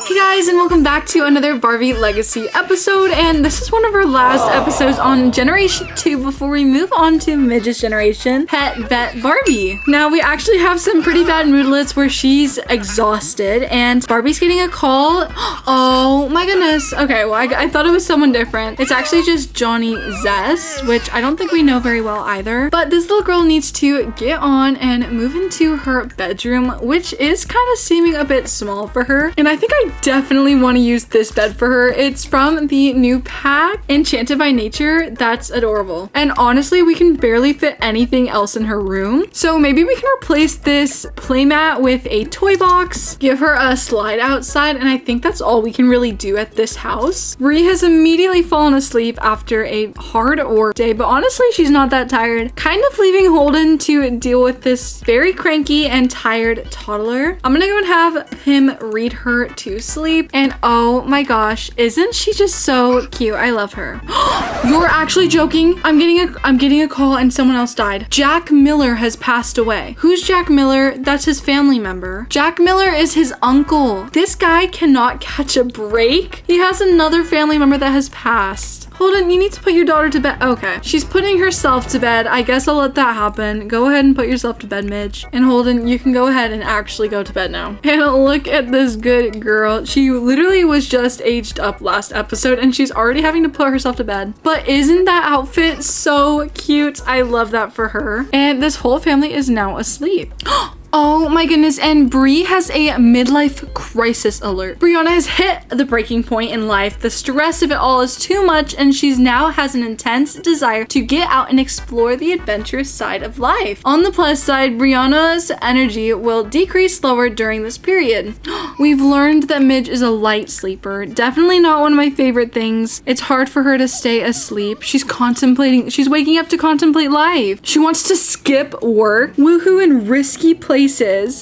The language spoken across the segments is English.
Hey guys, and welcome back to another Barbie Legacy episode, and this is one of our last episodes on Generation 2 before we move on to Midge's generation, Pet Vet Barbie. Now, we actually have some pretty bad moodlets where she's exhausted, and Barbie's getting a call. Oh my goodness. Okay, well, I thought it was someone different. It's actually just Johnny Zest, which I don't think we know very well either, but this little girl needs to get on and move into her bedroom, which is kind of seeming a bit small for her, and I think I definitely want to use this bed for her. It's from the new pack, Enchanted by Nature. That's adorable. And honestly, we can barely fit anything else in her room. So maybe we can replace this playmat with a toy box, give her a slide outside, and I think that's all we can really do at this house. Bree has immediately fallen asleep after a hard work day, but honestly, she's not that tired. Kind of leaving Holden to deal with this very cranky and tired toddler. I'm gonna go and have him read her to sleep, and oh my gosh, isn't she just so cute? I love her. You're actually joking? I'm getting a call and someone else died. Jack Miller has passed away. Who's Jack Miller? That's his family member. Jack Miller is his uncle. This guy cannot catch a break. He has another family member that has passed. Holden, you need to put your daughter to bed. Okay, she's putting herself to bed. I guess I'll let that happen. Go ahead and put yourself to bed, Midge. And Holden, you can go ahead and actually go to bed now. And look at this good girl. She literally was just aged up last episode and she's already having to put herself to bed. But isn't that outfit so cute? I love that for her. And this whole family is now asleep. Oh my goodness, and Bree has a midlife crisis alert. Brianna has hit the breaking point in life. The stress of it all is too much, and she's now has an intense desire to get out and explore the adventurous side of life. On the plus side, Brianna's energy will decrease slower during this period. We've learned that Midge is a light sleeper. Definitely not one of my favorite things. It's hard for her to stay asleep. She's waking up to contemplate life. She wants to skip work, woohoo in risky places,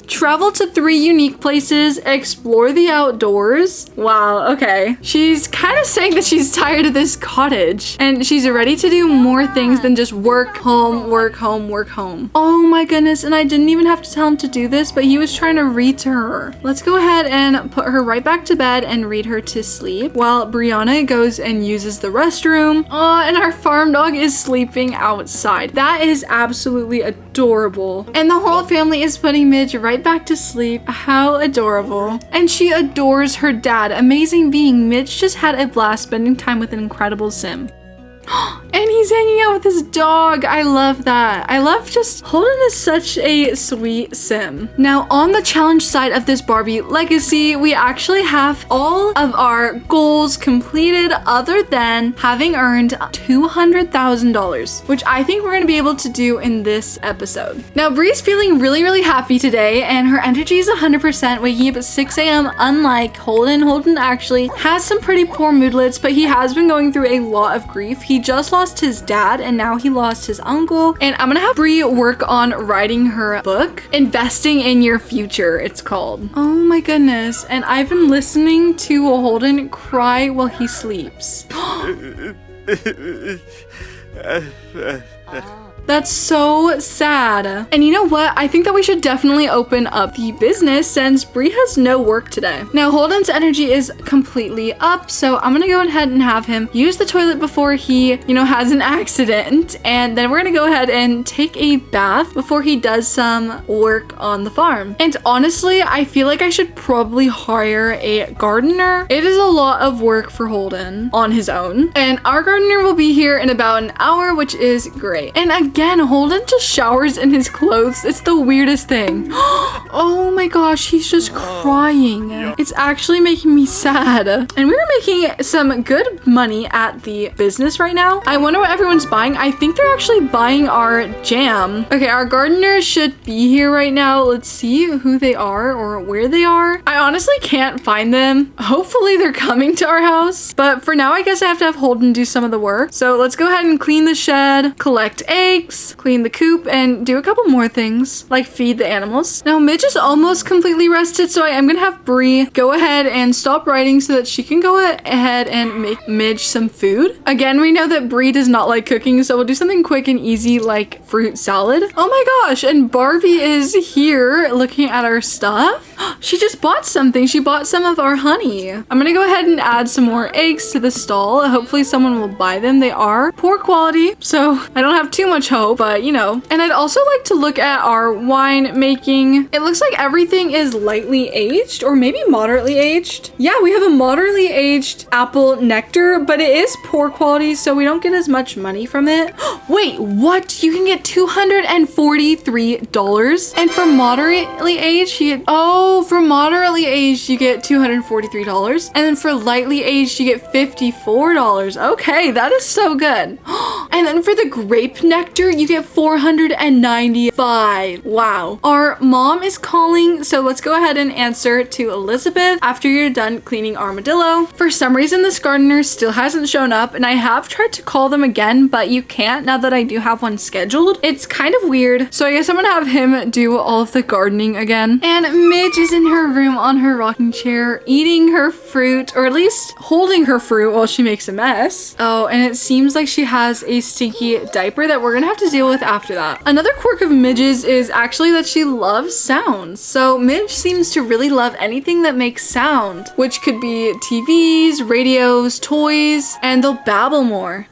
travel to 3 unique places, explore the outdoors. Wow, okay. She's kind of saying that she's tired of this cottage and she's ready to do more things than just work, home, work, home, work, home. Oh my goodness, and I didn't even have to tell him to do this, but he was trying to read to her. Let's go ahead and put her right back to bed and read her to sleep while Brianna goes and uses the restroom. Oh, and our farm dog is sleeping outside. That is absolutely adorable. And the whole family is putting Midge right back to sleep. How adorable. And she adores her dad. Amazing being. Midge just had a blast spending time with an incredible sim. And he's hanging out with his dog. I love that. I love just Holden is such a sweet sim. Now, on the challenge side of this Barbie Legacy, we actually have all of our goals completed other than having earned $200,000, which I think we're going to be able to do in this episode. Now, Bree's feeling really, really happy today, and her energy is 100%, waking up at 6 a.m. unlike Holden. Holden actually has some pretty poor moodlets, but he has been going through a lot of grief. He just lost his dad and now he lost his uncle, and I'm gonna have Bree work on writing her book, Investing in Your Future, it's called. Oh my goodness, and I've been listening to Holden cry while he sleeps. That's so sad. And you know what? I think that we should definitely open up the business since Bree has no work today. Now, Holden's energy is completely up, so I'm gonna go ahead and have him use the toilet before he, has an accident. And then we're gonna go ahead and take a bath before he does some work on the farm. And honestly, I feel like I should probably hire a gardener. It is a lot of work for Holden on his own. And our gardener will be here in about an hour, which is great. And again, Holden just showers in his clothes. It's the weirdest thing. Oh my gosh, he's just crying. It's actually making me sad. And we were making some good money at the business right now. I wonder what everyone's buying. I think they're actually buying our jam. Okay, our gardeners should be here right now. Let's see who they are or where they are. I honestly can't find them. Hopefully they're coming to our house. But for now, I guess I have to have Holden do some of the work. So let's go ahead and clean the shed, collect eggs, eggs, clean the coop, and do a couple more things, like feed the animals. Now, Midge is almost completely rested, so I am gonna have Bree go ahead and stop writing so that she can go ahead and make Midge some food. Again, we know that Bree does not like cooking, so we'll do something quick and easy like fruit salad. Oh my gosh, and Barbie is here looking at our stuff. She just bought something. She bought some of our honey. I'm gonna go ahead and add some more eggs to the stall. Hopefully someone will buy them. They are poor quality, so I don't have too much hope, but you know. And I'd also like to look at our wine making. It looks like everything is lightly aged or maybe moderately aged. Yeah, we have a moderately aged apple nectar, but it is poor quality, so we don't get as much money from it. Wait, what? You can get $243, and for moderately aged you get, for moderately aged you get $243, and then for lightly aged you get $54. Okay, that is so good. And then for the grape nectar you get $495. Wow. Our mom is calling, so let's go ahead and answer to Elizabeth after you're done cleaning Armadillo. For some reason this gardener still hasn't shown up, and I have tried to call them again, but you can't now that I do have one scheduled. It's kind of weird, so I guess I'm gonna have him do all of the gardening again. And Midge is in her room on her rocking chair eating her fruit, or at least holding her fruit while she makes a mess. Oh, and it seems like she has a stinky diaper that we're gonna have to deal with after that. Another quirk of Midge's is actually that she loves sounds. So Midge seems to really love anything that makes sound, which could be TVs, radios, toys, and they'll babble more.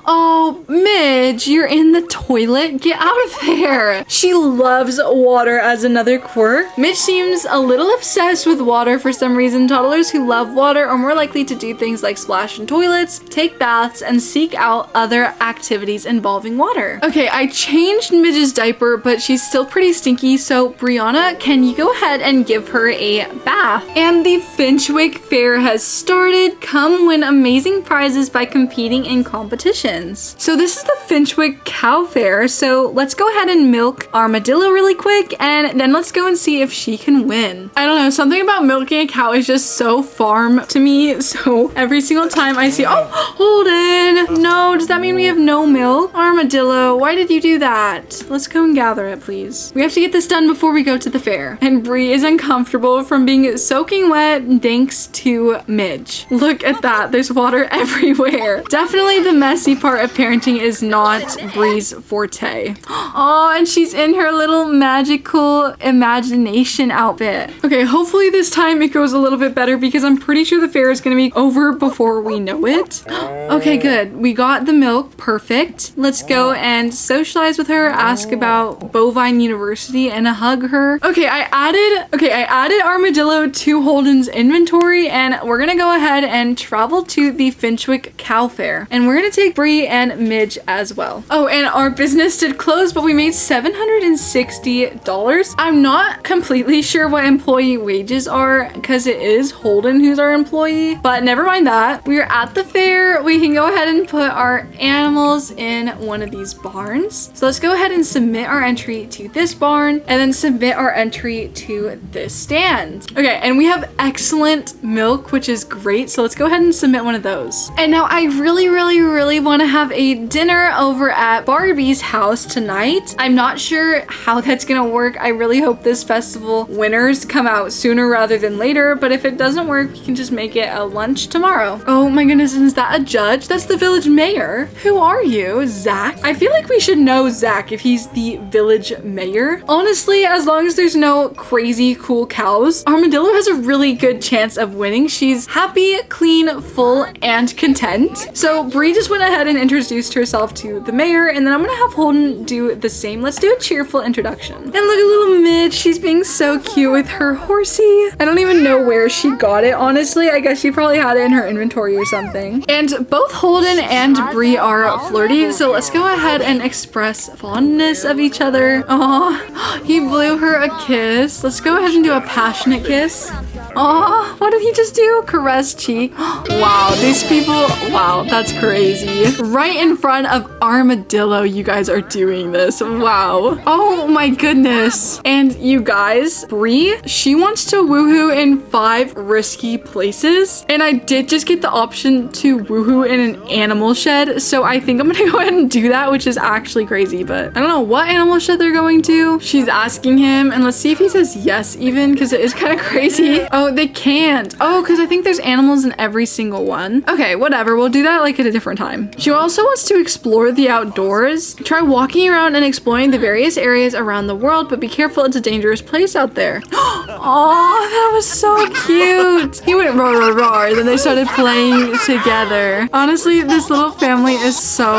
Oh, Midge, you're in the toilet. Get out of there. She loves water as another quirk. Midge seems a little obsessed with water for some reason. Toddlers who love water are more likely to do things like splash in toilets, take baths, and seek out other activities involving water. Okay, I changed Midge's diaper, but she's still pretty stinky, so Brianna, can you go ahead and give her a bath? And the Finchwick Fair has started. Come win amazing prizes by competing in competitions. So this is the Finchwick Cow Fair, so let's go ahead and milk Armadillo really quick, and then let's go and see if she can win. I don't know, something about milking a cow is just so farm to me, so every single time I see, oh, Holden! No, does that mean we have no milk? Armadillo, why did you do that? Let's go and gather it, please. We have to get this done before we go to the fair. And Bree is uncomfortable from being soaking wet thanks to Midge. Look at that, there's water everywhere. Definitely the messy part of parenting is not Bree's forte. Oh, and she's in her little magical imagination outfit. Okay, hopefully this time it goes a little bit better because I'm pretty sure the fair is gonna be over before we know it. Okay, good. We got the milk. Perfect. Let's go and socialize with her, ask about Bovine University, and hug her. Okay, I added Armadillo to Holden's inventory, and we're gonna go ahead and travel to the Finchwick Cow Fair. And we're gonna take Bree and Midge as well. Oh, and our business did close, but we made $760. I'm not completely sure what employee wages are because it is Holden who's our employee, but never mind that. We're at the fair. We can go ahead and put our animals in one of these barns. So let's go ahead and submit our entry to this barn and then submit our entry to this stand. Okay, and we have excellent milk, which is great. So let's go ahead and submit one of those. And now I really want to have a dinner over at Barbie's house tonight. I'm not sure how that's gonna work. I really hope this festival winners come out sooner rather than later, but if it doesn't work, we can just make it a lunch tomorrow. Oh my goodness, is that a judge? That's the village mayor. Who are you? Zach? I feel like we should know Zach if he's the village mayor. Honestly, as long as there's no crazy cool cows, Armadillo has a really good chance of winning. She's happy, clean, full, and content. So Bree just went ahead and introduced herself to the mayor, and then I'm gonna have Holden do the same. Let's do a cheerful introduction. And look at little Midge. She's being so cute with her horsey. I don't even know where she got it, honestly. I guess she probably had it in her inventory or something. And both Holden and Bree are flirty, so let's go ahead and express fondness of each other. Aw, he blew her a kiss. Let's go ahead and do a passionate kiss. Oh, what did he just do? Caress cheek. Wow, these people, wow, that's crazy. Right in front of Armadillo, you guys are doing this. Wow. Oh my goodness. And you guys, Bree, she wants to woohoo in 5 risky places. And I did just get the option to woohoo in an animal shed. So I think I'm gonna go ahead and do that, which is actually crazy, but I don't know what animal shed they're going to. She's asking him, and let's see if he says yes even, because it is kind of crazy. Oh, they can't. Oh, because I think there's animals in every single one. Okay, whatever. We'll do that like at a different time. She also wants to explore the outdoors. Try walking around and exploring the various areas around the world, but be careful, it's a dangerous place out there. Oh, that was so cute. He went roar, roar, roar. Then they started playing together. Honestly, this little family is so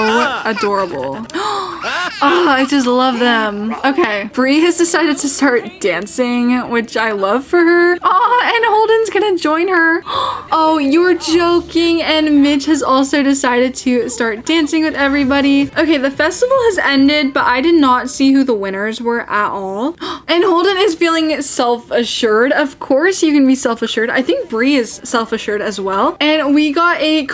adorable. Oh, I just love them. Okay, Bree has decided to start dancing, which I love for her. Oh, and Holden's gonna join her. Oh, you're joking. And Midge has also decided to start dancing with everybody. Okay, the festival has ended, but I did not see who the winners were at all. And Holden is feeling self-assured. Of course you can be self-assured. I think Bree is self-assured as well. And we got a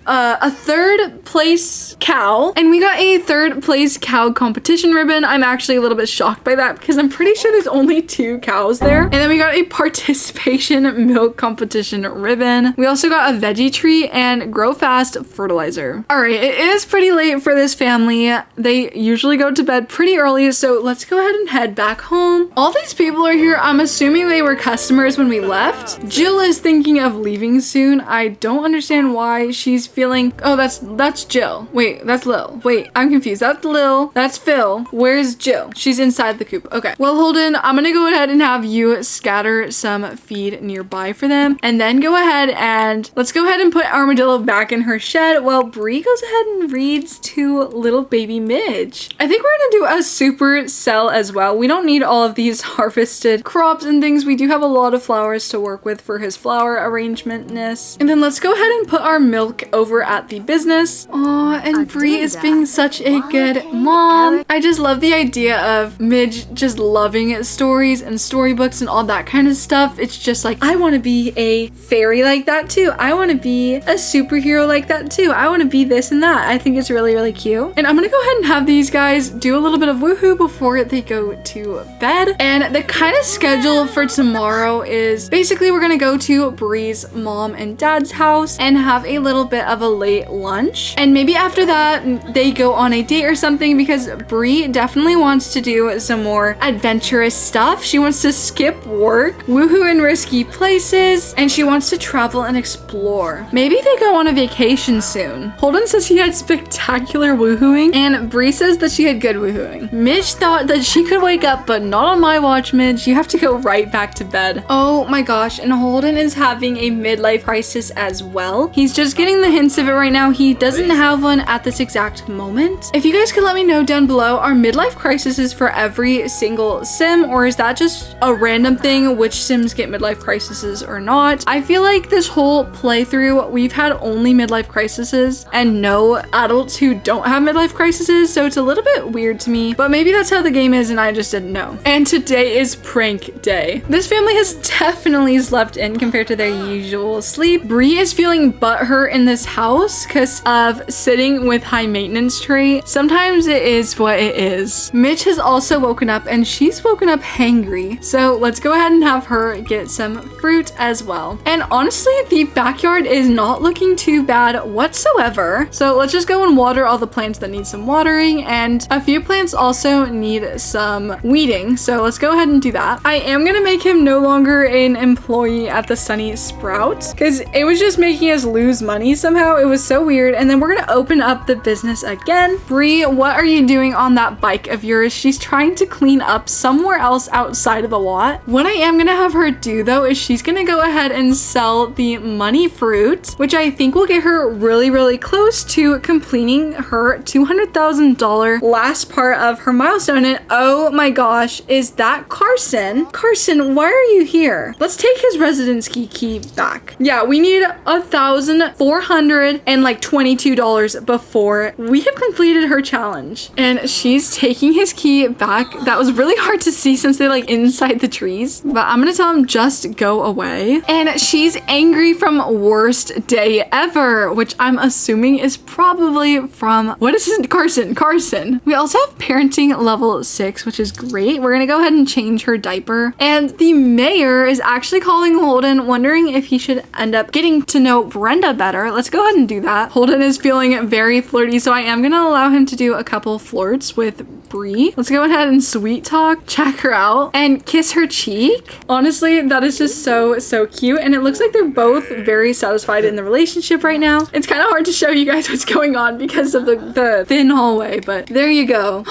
3rd place cow, and we got a 3rd place cow competition ribbon. I'm actually a little bit shocked by that because I'm pretty sure there's only 2 cows there. And then we got a participation milk competition ribbon. We also got a veggie tree and grow fast fertilizer. All right, it is pretty late for this family. They usually go to bed pretty early, so let's go ahead and head back home. All these people are here. I'm assuming they were customers when we left. Jill is thinking of leaving soon. I don't understand why she's feeling, oh, that's Jill. Wait, that's Lil. Wait, I'm confused. That's Lil. That's Phil. Where's Jill? She's inside the coop. Okay. Well, Holden, I'm gonna go ahead and have you scatter some feed nearby for them, and then go ahead and let's go ahead and put Armadillo back in her shed while Bree goes ahead and reads to little baby Midge. I think we're gonna do a super sell as well. We don't need all of these harvested crops and things. We do have a lot of flowers to work with for his flower arrangementness. And then let's go ahead and put our milk over at the business. Aw, and Bree is being such a good mom. I just love the idea of Midge just loving stories and storybooks and all that kind of stuff. It's just like, I want to be a fairy like that too. I want to be a superhero like that too. I want to be this and that. I think it's really, really cute. And I'm gonna go ahead and have these guys do a little bit of woohoo before they go to bed. And the kind of schedule for tomorrow is basically we're gonna go to Bree's mom and dad's house and have a little bit of a late lunch, and maybe after that they go on a date or something, because Bree definitely wants to do some more adventurous stuff. She wants to skip work, woohoo in risky places, and she wants to travel and explore. Maybe they go on a vacation soon. Holden says he had spectacular woohooing, and Bree says that she had good woohooing. Midge thought that she could wake up, but not on my watch, Midge. You have to go right back to bed. Oh my gosh, and Holden is having a midlife crisis as well. He's just getting the hints of it right now. He doesn't have one at this exact moment. If you guys could let me know down below, are midlife crises for every single sim, or is that just a random thing which sims get midlife crises or not? I feel like this whole playthrough we've had only midlife crises and no adults who don't have midlife crises, so it's a little bit weird to me, but maybe that's how the game is and I just didn't know. And today is prank day. This family has definitely slept in compared to their usual sleep. Bree is feeling butthurt in this house because of sitting with high maintenance tree. Sometimes it is what it is. Mitch has also woken up and she's woken up hangry. So let's go ahead and have her get some fruit as well. And honestly, the backyard is not looking too bad whatsoever. So let's just go and water all the plants that need some watering, and a few plants also need some weeding. So let's go ahead and do that. I am gonna make him no longer an employee at the Sunny Sprout because it was just making us lose money somehow. It was so weird. And then we're gonna open up the business again. Bree, what are you doing on that bike of yours? She's trying to clean up somewhere else outside of the lot. What I am gonna have her do though is she's gonna go ahead and sell the money fruit, which I think will get her really, really close to completing her $200,000 last part of her milestone. And oh my gosh, is that Carson? Carson, why are you here? Let's take his residency key back. Yeah, we need $1,400 $222 before we have completed her challenge. And she's taking his key back. That was really hard to see since they're like inside the trees. But I'm gonna tell him just go away. And she's angry from worst day ever, which I'm assuming is probably from, what is his, Carson. We also have parenting level 6, which is great. We're gonna go ahead and change her diaper. And the mayor is actually calling Holden, wondering if he should end up getting to know Brenda better. Let's go ahead and do that. Holden is feeling very flirty, so I am gonna allow him to do a couple flirts with Bree. Let's go ahead and sweet talk, check her out, and kiss her cheek. Honestly, that is just so cute, and it looks like they're both very satisfied in the relationship right now. It's kind of hard to show you guys what's going on because of the thin hallway, but there you go.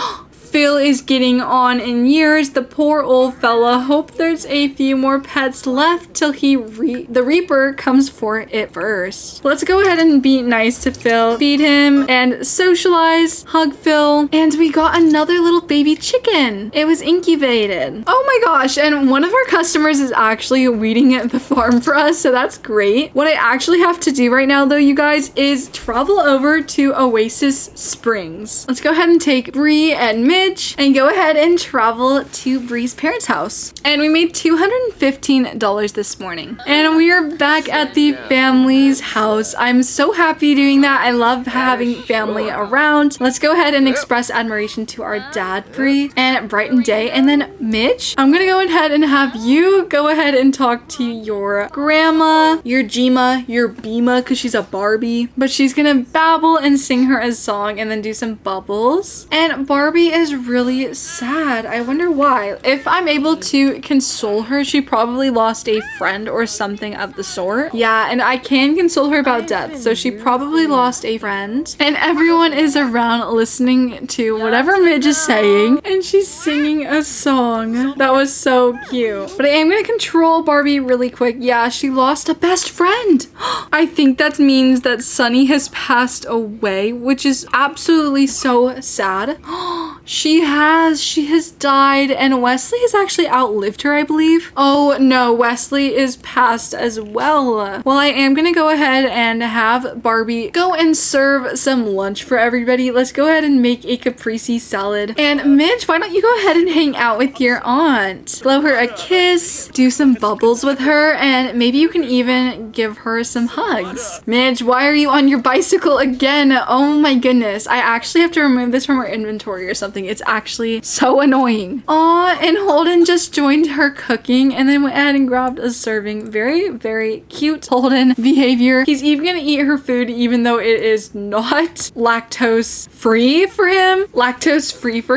Phil is getting on in years. The poor old fella. Hope there's a few more pets left till the Reaper comes for it first. Let's go ahead and be nice to Phil. Feed him and socialize. Hug Phil. And we got another little baby chicken. It was incubated. Oh my gosh. And one of our customers is actually weeding at the farm for us. So that's great. What I actually have to do right now though, you guys, is travel over to Oasis Springs. Let's go ahead and take Bree and Midge and go ahead and travel to Bree's parents' house. And we made $215 this morning. And we are back at the family's house. I'm so happy doing that. I love having family around. Let's go ahead and express admiration to our dad, Bree, and Brighten Day. And then Mitch, I'm gonna go ahead and have you go ahead and talk to your grandma, your Jima, your Bima, because she's a Barbie. But she's gonna babble and sing her a song and then do some bubbles. And Barbie is really sad. I wonder why. If I'm able to console her, she probably lost a friend or something of the sort. Yeah, and I can console her about death, so she probably lost a friend. And everyone is around listening to whatever Midge is saying, and she's singing a song. That was so cute. But I am gonna control Barbie really quick. Yeah, she lost a best friend. I think that means that Sunny has passed away, which is absolutely so sad. She has died, and Wesley has actually outlived her, I believe. Oh no, Wesley is passed as well. Well, I am gonna go ahead and have Barbie go and serve some lunch for everybody. Let's go ahead and make a caprese salad. And Midge, why don't you go ahead and hang out with your aunt? Blow her a kiss, do some bubbles with her, and maybe you can even give her some hugs. Midge, why are you on your bicycle again? Oh my goodness. I actually have to remove this from our inventory or something. It's actually so annoying. Aw, and Holden just joined her cooking and then went ahead and grabbed a serving. Very cute Holden behavior. He's even gonna eat her food even though it is not lactose free for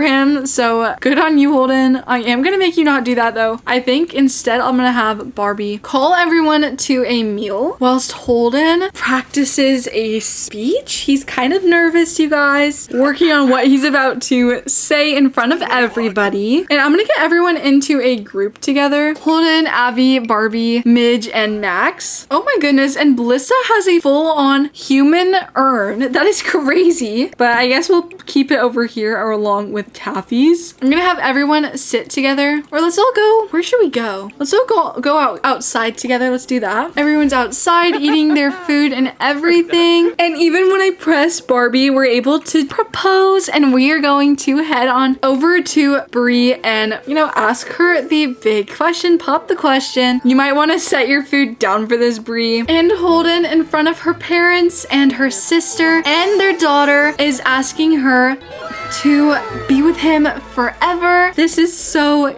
him. So good on you, Holden. I am gonna make you not do that though. I think instead I'm gonna have Barbie call everyone to a meal whilst Holden practices a speech. He's kind of nervous, you guys, working on what he's about to say in front of everybody. And I'm gonna get everyone into a group together. Holden, Abby, Barbie, Midge, and Max. Oh my goodness, and Blissa has a full-on human urn. That is crazy. But I guess we'll keep it over here or along with Taffy's. I'm gonna have everyone sit together. Or let's all go, where should we go? Let's all go outside together. Let's do that. Everyone's outside eating their food and everything. And even when I press Barbie, we're able to propose, and we are going to head on over to Bree and, you know, ask her the big question. Pop the question. You might want to set your food down for this, Bree. And Holden, in front of her parents and her sister and their daughter, is asking her to be with him forever. This is so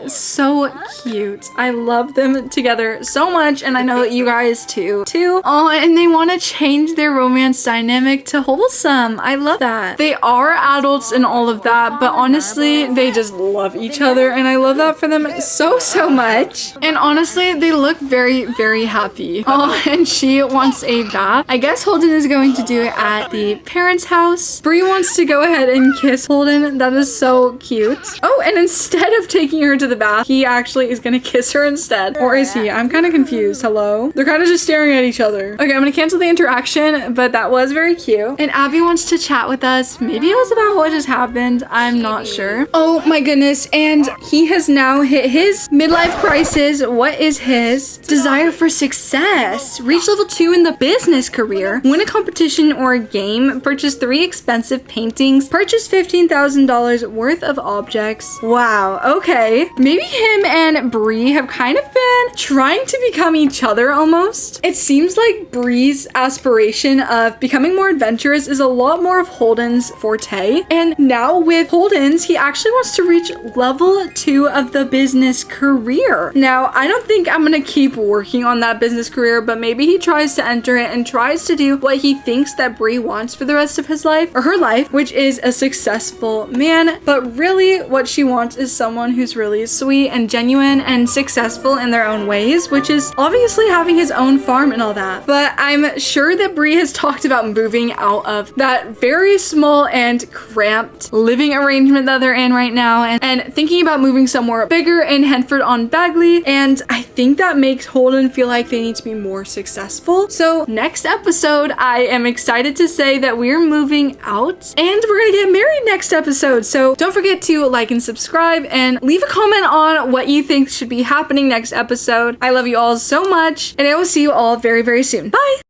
cute. I love them together so much, and I know that you guys too. Oh, and they want to change their romance dynamic to wholesome. I love that. They are adults and all of that, but honestly, they just love each other, and I love that for them so much. And honestly, they look very happy. Oh, and she wants a bath. I guess Holden is going to do it at the parents' house. Bree wants to go ahead and kiss Holden Holden. That is so cute. Oh, and instead of taking her to the bath, he actually is gonna kiss her instead. Or is he? I'm kind of confused. Hello? They're kind of just staring at each other. Okay, I'm gonna cancel the interaction, but that was very cute. And Abby wants to chat with us. Maybe it was about what just happened. I'm not sure. Oh my goodness. And he has now hit his midlife crisis. What is his? Desire for success. Reach level 2 in the business career. Win a competition or a game. Purchase 3 expensive paintings. Purchase $15,000 worth of objects. Wow, okay. Maybe him and Bree have kind of been trying to become each other almost. It seems like Bree's aspiration of becoming more adventurous is a lot more of Holden's forte. And now with Holden's, he actually wants to reach level 2 of the business career. Now, I don't think I'm gonna keep working on that business career, but maybe he tries to enter it and tries to do what he thinks that Bree wants for the rest of his life, or her life, which is a successful man. But really what she wants is someone who's really sweet and genuine and successful in their own ways, which is obviously having his own farm and all that. But I'm sure that Bree has talked about moving out of that very small and cramped living arrangement that they're in right now and thinking about moving somewhere bigger in Henford-on-Bagley. And I think that makes Holden feel like they need to be more successful. So next episode, I am excited to say that we're moving out and we're gonna get married next episode. So don't forget to like and subscribe and leave a comment on what you think should be happening next episode. I love you all so much and I will see you all very, very soon. Bye!